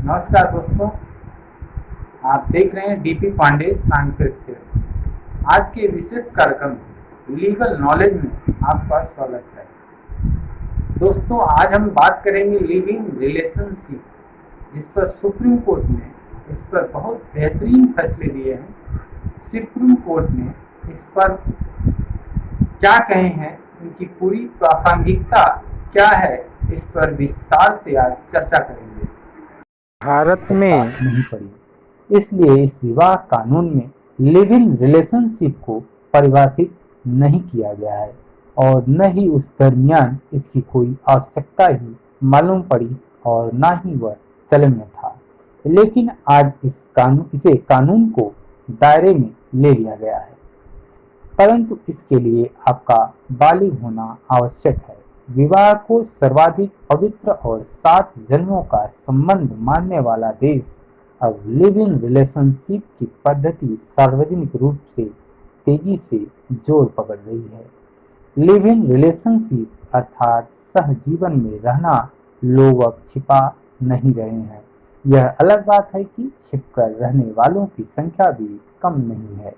नमस्कार दोस्तों, आप देख रहे हैं डीपी पांडे सांकृत्य। आज के विशेष कार्यक्रम लीगल नॉलेज में आपका स्वागत है। दोस्तों, आज हम बात करेंगे लिविंग रिलेशनशिप, जिस पर सुप्रीम कोर्ट ने इस पर बहुत बेहतरीन फैसले दिए हैं। सुप्रीम कोर्ट ने इस पर क्या कहे हैं, उनकी पूरी प्रासंगिकता क्या है, इस पर विस्तार से आज चर्चा करेंगे। भारत में नहीं पड़ी, इसलिए इस विवाह कानून में लिव इन रिलेशनशिप को परिभाषित नहीं किया गया है और न ही उस दरमियान इसकी कोई आवश्यकता ही मालूम पड़ी और न ही वह चलन में था। लेकिन आज इसे कानून को दायरे में ले लिया गया है, परंतु इसके लिए आपका बालिग होना आवश्यक है। विवाह को सर्वाधिक पवित्र और 7 जन्मों का संबंध मानने वाला देश अब लिव इन रिलेशनशिप की पद्धति सार्वजनिक रूप से तेजी से जोर पकड़ रही है। लिव इन रिलेशनशिप अर्थात सहजीवन में रहना लोग अब छिपा नहीं रहे हैं। यह अलग बात है कि छिपकर रहने वालों की संख्या भी कम नहीं है।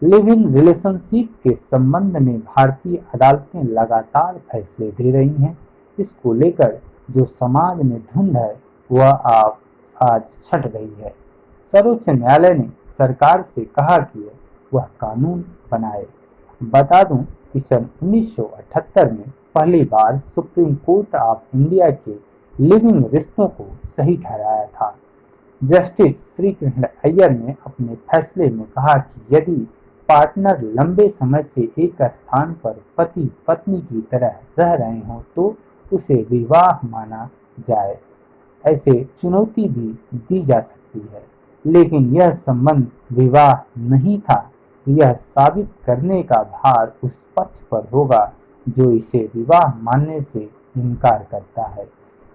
लिव इन रिलेशनशिप के संबंध में भारतीय अदालतें लगातार फैसले दे रही हैं। इसको लेकर जो समाज में धुंध है वह आज छट रही है। सर्वोच्च न्यायालय ने सरकार से कहा कि वह कानून बनाए। बता दूं कि सन 1978 में पहली बार सुप्रीम कोर्ट ऑफ इंडिया के लिविंग रिश्तों को सही ठहराया था। जस्टिस श्री कृष्ण अय्यर ने अपने फैसले में कहा कि यदि पार्टनर लंबे समय से एक स्थान पर पति पत्नी की तरह रह रहे हों तो उसे विवाह माना जाए। ऐसे चुनौती भी दी जा सकती है, लेकिन यह संबंध विवाह नहीं था। यह साबित करने का भार उस पक्ष पर होगा जो इसे विवाह मानने से इनकार करता है।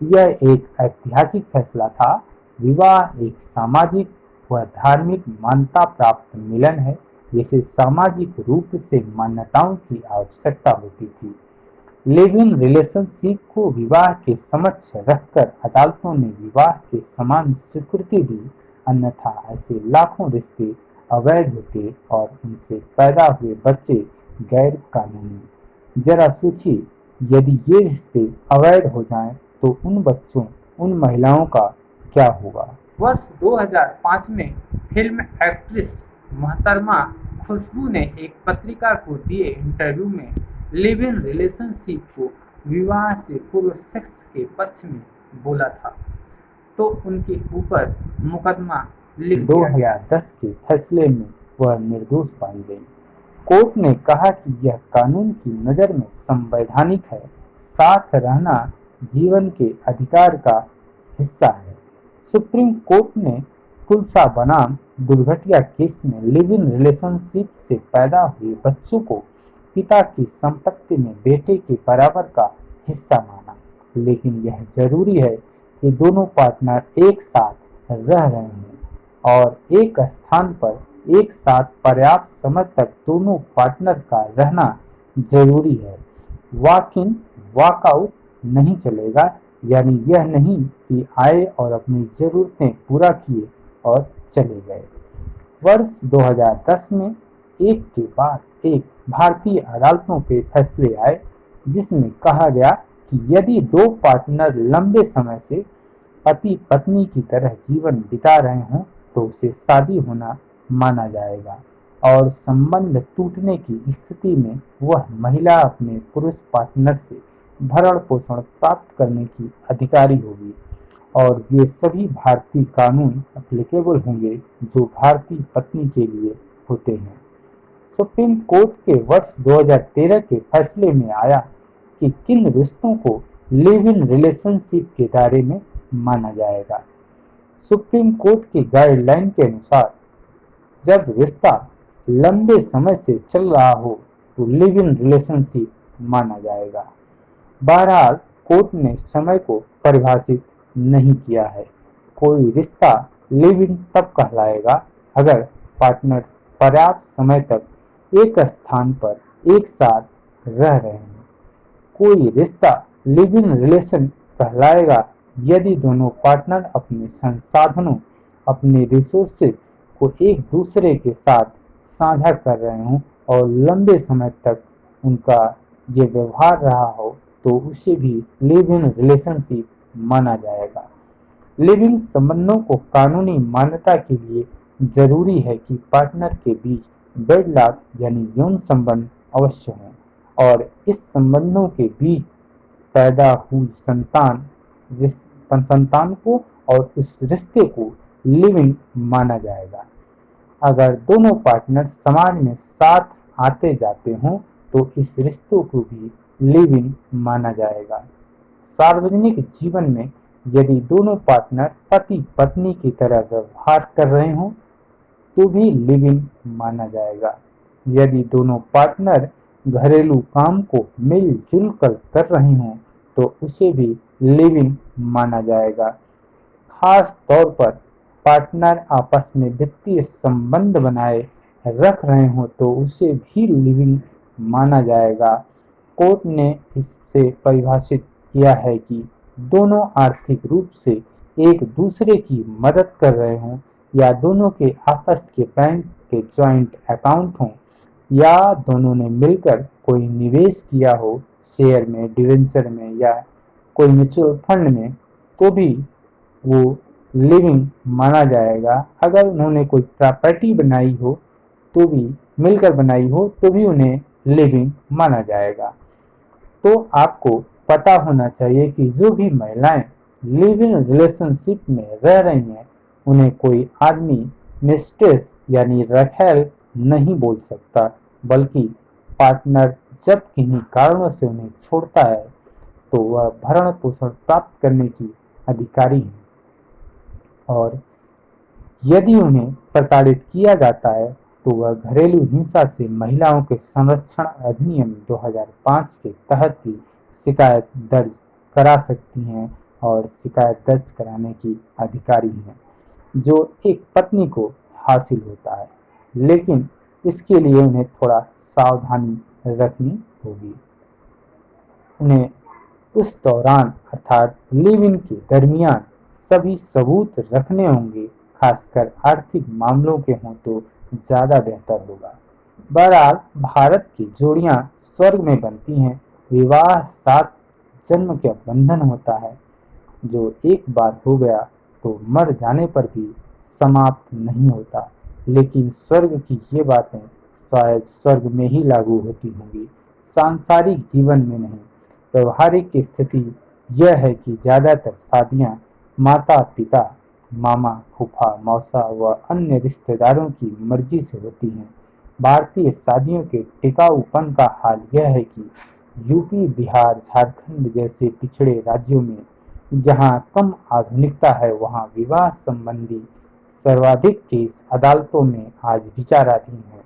यह एक ऐतिहासिक फैसला था। विवाह एक सामाजिक व धार्मिक मान्यता प्राप्त मिलन है, जिसे सामाजिक रूप से मान्यताओं की आवश्यकता होती थी। लिव इन रिलेशनशिप को विवाह के समक्ष रखकर अदालतों ने विवाह के समान स्वीकृति दी, अन्यथा ऐसे लाखों रिश्ते अवैध होते और उनसे पैदा हुए बच्चे गैर कानूनी। जरा सोचिए, यदि ये रिश्ते अवैध हो जाएं तो उन बच्चों, उन महिलाओं का क्या होगा। वर्ष 2005 में फिल्म एक्ट्रेस मोहतरमा खुशबू ने एक पत्रिका को दिए इंटरव्यू में लिव इन रिलेशनशिप को विवाह से पूर्व सेक्स के पक्ष में बोला था, तो उनके ऊपर मुकदमा लिख 2010 के फैसले में वह निर्दोष पाई गई। कोर्ट ने कहा कि यह कानून की नज़र में संवैधानिक है। साथ रहना जीवन के अधिकार का हिस्सा है। सुप्रीम कोर्ट ने तुलसा बनाम दुर्घटना केस में लिव इन रिलेशनशिप से पैदा हुए बच्चों को पिता की संपत्ति में बेटे के बराबर का हिस्सा माना, लेकिन यह जरूरी है कि दोनों पार्टनर एक साथ रह रहे हैं और एक स्थान पर एक साथ पर्याप्त समय तक दोनों पार्टनर का रहना जरूरी है। वॉक इन वॉकआउट नहीं चलेगा, यानी यह नहीं कि आए और अपनी जरूरतें पूरा किए और चले गए। वर्ष 2010 में एक के बाद एक भारतीय अदालतों के फैसले आए, जिसमें कहा गया कि यदि दो पार्टनर लंबे समय से पति पत्नी की तरह जीवन बिता रहे हों तो उसे शादी होना माना जाएगा और संबंध टूटने की स्थिति में वह महिला अपने पुरुष पार्टनर से भरण पोषण प्राप्त करने की अधिकारी होगी और ये सभी भारतीय कानून एप्लीकेबल होंगे जो भारतीय पत्नी के लिए होते हैं। सुप्रीम कोर्ट के वर्ष 2013 के फैसले में आया कि किन रिश्तों को लिव इन रिलेशनशिप के दायरे में माना जाएगा। सुप्रीम कोर्ट की गाइडलाइन के अनुसार जब रिश्ता लंबे समय से चल रहा हो तो लिव इन रिलेशनशिप माना जाएगा। बहरहाल कोर्ट ने समय को परिभाषित नहीं किया है। कोई रिश्ता लिव इन तब कहलाएगा अगर पार्टनर पर्याप्त समय तक एक स्थान पर एक साथ रह रहे हैं। कोई रिश्ता लिव इन रिलेशन कहलाएगा यदि दोनों पार्टनर अपने संसाधनों, अपने रिसोर्सेज को एक दूसरे के साथ साझा कर रहे हों और लंबे समय तक उनका ये व्यवहार रहा हो, तो उसे भी लिव इन रिलेशनशिप माना जाएगा। लिव इन संबंधों को कानूनी मान्यता के लिए जरूरी है कि पार्टनर के बीच वेडलॉक यानी यौन संबंध अवश्य हों और इस संबंधों के बीच पैदा हुई संतान को और इस रिश्ते को लिव इन माना जाएगा। अगर दोनों पार्टनर समाज में साथ आते जाते हों तो इस रिश्तों को भी लिव इन माना जाएगा। सार्वजनिक जीवन में यदि दोनों पार्टनर पति पत्नी की तरह व्यवहार कर रहे हों तो भी लिव इन माना जाएगा। यदि दोनों पार्टनर घरेलू काम को मिलजुल कर रहे हों तो उसे भी लिव इन माना जाएगा। खास तौर पर पार्टनर आपस में वित्तीय संबंध बनाए रख रहे हों तो उसे भी लिव इन माना जाएगा। कोर्ट ने इससे परिभाषित किया है कि दोनों आर्थिक रूप से एक दूसरे की मदद कर रहे हों या दोनों के आपस के बैंक के जॉइंट अकाउंट हों या दोनों ने मिलकर कोई निवेश किया हो शेयर में, डिवेंचर में या कोई म्यूचुअल फंड में, तो भी वो लिविंग माना जाएगा। अगर उन्होंने कोई प्रॉपर्टी बनाई हो तो भी, मिलकर बनाई हो तो भी उन्हें लिविंग माना जाएगा। तो आपको पता होना चाहिए कि जो भी महिलाएं लिव इन रिलेशनशिप में रह रही हैं उन्हें कोई आदमी मिस्ट्रेस यानी रखैल नहीं बोल सकता, बल्कि पार्टनर जब किन्हीं कारणों से उन्हें छोड़ता है तो वह भरण पोषण प्राप्त करने की अधिकारी है और यदि उन्हें प्रताड़ित किया जाता है तो वह घरेलू हिंसा से महिलाओं के संरक्षण अधिनियम 2005 के तहत भी शिकायत दर्ज करा सकती हैं और शिकायत दर्ज कराने की अधिकारी हैं, जो एक पत्नी को हासिल होता है, लेकिन इसके लिए उन्हें थोड़ा सावधानी रखनी होगी। उन्हें उस दौरान अर्थात लिव इन के दरमियान सभी सबूत रखने होंगे, खासकर आर्थिक मामलों के हों तो ज़्यादा बेहतर होगा। बहरहाल भारत की जोड़ियां स्वर्ग में बनती हैं। विवाह 7 जन्म का बंधन होता है, जो एक बार हो गया तो मर जाने पर भी समाप्त नहीं होता। लेकिन स्वर्ग की ये बातें शायद स्वर्ग में ही लागू होती होंगी, सांसारिक जीवन में नहीं। व्यवहारिक स्थिति यह है कि ज़्यादातर शादियाँ माता पिता, मामा, फूफा, मौसा व अन्य रिश्तेदारों की मर्जी से होती हैं। भारतीय शादियों के टिकाऊपन का हाल यह है कि यूपी, बिहार, झारखंड जैसे पिछड़े राज्यों में जहां कम आधुनिकता है, वहां विवाह संबंधी सर्वाधिक केस अदालतों में आज विचाराधीन है।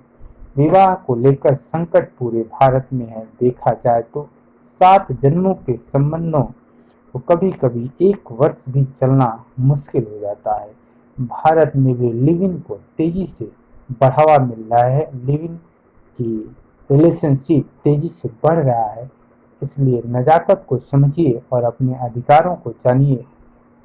विवाह को लेकर संकट पूरे भारत में है। देखा जाए तो 7 जन्मों के संबंधों को कभी कभी 1 वर्ष भी चलना मुश्किल हो जाता है। भारत में भी लिव इन को तेजी से बढ़ावा मिल रहा है। लिव इन की रिलेशनशिप तेजी से बढ़ रहा है, इसलिए नज़ाकत को समझिए और अपने अधिकारों को जानिए।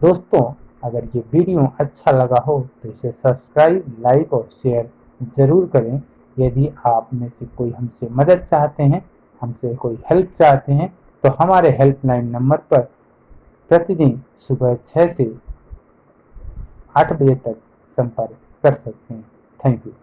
दोस्तों, अगर ये वीडियो अच्छा लगा हो तो इसे सब्सक्राइब, लाइक और शेयर ज़रूर करें। यदि आप में से कोई हमसे मदद चाहते हैं, हमसे कोई हेल्प चाहते हैं, तो हमारे हेल्पलाइन नंबर पर प्रतिदिन सुबह 6 से 8 बजे तक संपर्क कर सकते हैं। Thank you.